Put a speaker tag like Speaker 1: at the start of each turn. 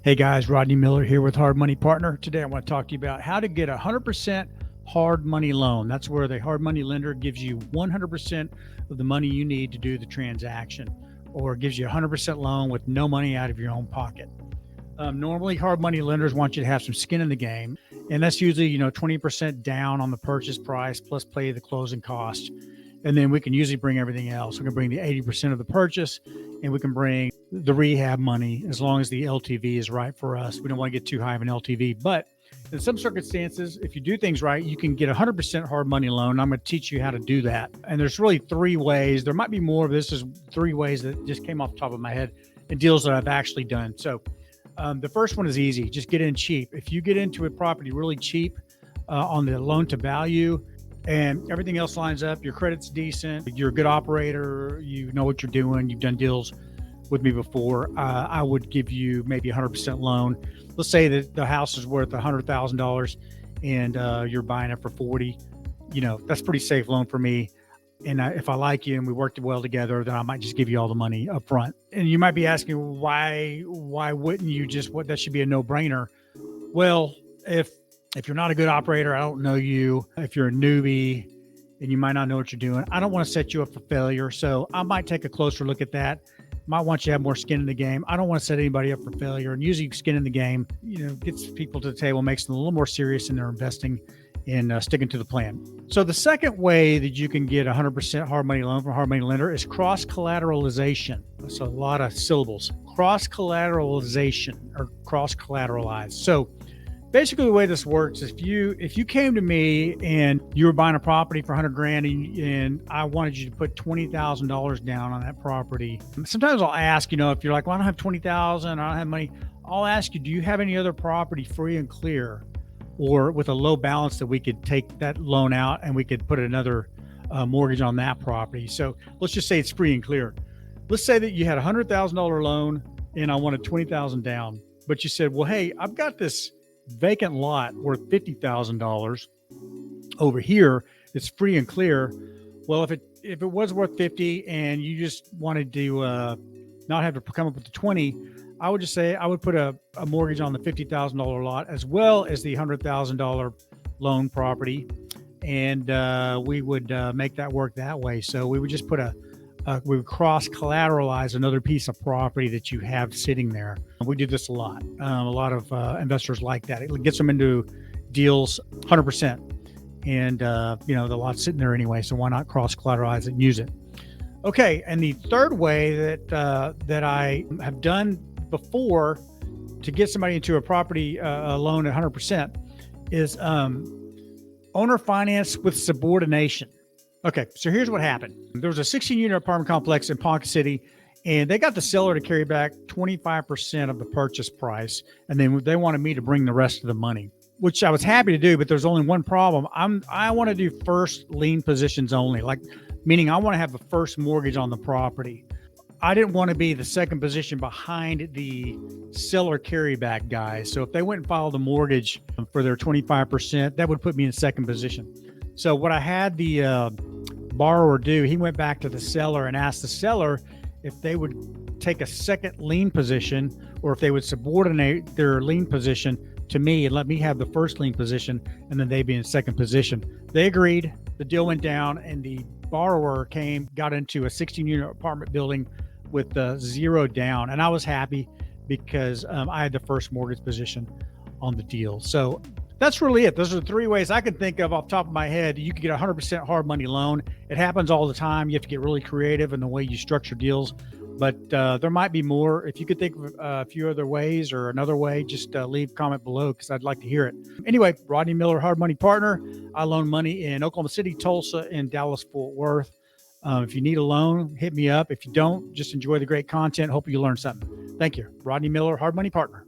Speaker 1: Hey guys, Rodney Miller here with Hard Money Partner. Today I want to talk to you about how to get a 100% hard money loan. That's where the hard money lender gives you 100% of the money you need to do the transaction, or gives you a 100% loan with no money out of your own pocket. Normally, hard money lenders want you to have some skin in the game, and that's usually 20% down on the purchase price plus pay the closing costs. And then we can usually bring everything else. We can bring the 80% of the purchase, and we can bring the rehab money as long as the LTV is right for us. We don't want to get too high of an LTV, but in some circumstances, if you do things right, you can get a 100% hard money loan. I'm going to teach you how to do that. And there's really three ways. There might be more, but this is three ways that just came off the top of my head and deals that I've actually done. So the first one is easy. Just get in cheap. If you get into a property really cheap on the loan to value, and everything else lines up, your credit's decent, you're a good operator, you know what you're doing, you've done deals with me before, I would give you maybe a 100% loan. Let's say that the house is worth $100,000 and you're buying it for 40. That's a pretty safe loan for me. And if I like you and we worked well together, then I might just give you all the money up front. And you might be asking, why wouldn't you just, that should be a no-brainer. Well, if you're not a good operator, I don't know you. If you're a newbie and you might not know what you're doing, I don't want to set you up for failure. So I might take a closer look at that. Might want you to have more skin in the game. I don't want to set anybody up for failure. And usually skin in the game, gets people to the table, makes them a little more serious in their investing and sticking to the plan. So the second way that you can get a 100% hard money loan from a hard money lender is cross-collateralization. So a lot of syllables. Cross-collateralization or cross-collateralized. So basically, the way this works is if you came to me and you were buying a property for 100 grand and I wanted you to put $20,000 down on that property. Sometimes I'll ask, if you're like, well, I don't have 20,000, I don't have money. I'll ask you, do you have any other property free and clear or with a low balance that we could take that loan out and we could put another mortgage on that property? So let's just say it's free and clear. Let's say that you had a $100,000 loan and I wanted 20,000 down, but you said, well, hey, I've got this vacant lot worth $50,000 over here. It's free and clear. Well, if it was worth 50 and you just wanted to not have to come up with the 20, I would just say I would put a mortgage on the $50,000 lot as well as the $100,000 loan property, and we would make that work that way. So we would just put we would cross-collateralize another piece of property that you have sitting there. We do this a lot. A lot of investors like that. It gets them into deals 100%. And, the lot's sitting there anyway, so why not cross-collateralize it and use it? Okay, and the third way that I have done before to get somebody into a property loan at 100% is owner finance with subordination. Okay, so here's what happened. There was a 16-unit apartment complex in Ponca City, and they got the seller to carry back 25% of the purchase price, and then they wanted me to bring the rest of the money, which I was happy to do, but there's only one problem. I want to do first lien positions only, meaning I want to have the first mortgage on the property. I didn't want to be the second position behind the seller carryback guys. So if they went and filed a mortgage for their 25%, that would put me in second position. So what I had the borrower do, he went back to the seller and asked the seller if they would take a second lien position or if they would subordinate their lien position to me and let me have the first lien position and then they'd be in second position. They agreed, the deal went down, and the borrower got into a 16-unit apartment building with zero down. And I was happy because I had the first mortgage position on the deal. So that's really it. Those are the three ways I can think of off the top of my head. You can get a 100% hard money loan. It happens all the time. You have to get really creative in the way you structure deals, but there might be more. If you could think of a few other ways or another way, just leave a comment below because I'd like to hear it. Anyway, Rodney Miller, Hard Money Partner. I loan money in Oklahoma City, Tulsa, and Dallas-Fort Worth. If you need a loan, hit me up. If you don't, just enjoy the great content. Hope you learn something. Thank you. Rodney Miller, Hard Money Partner.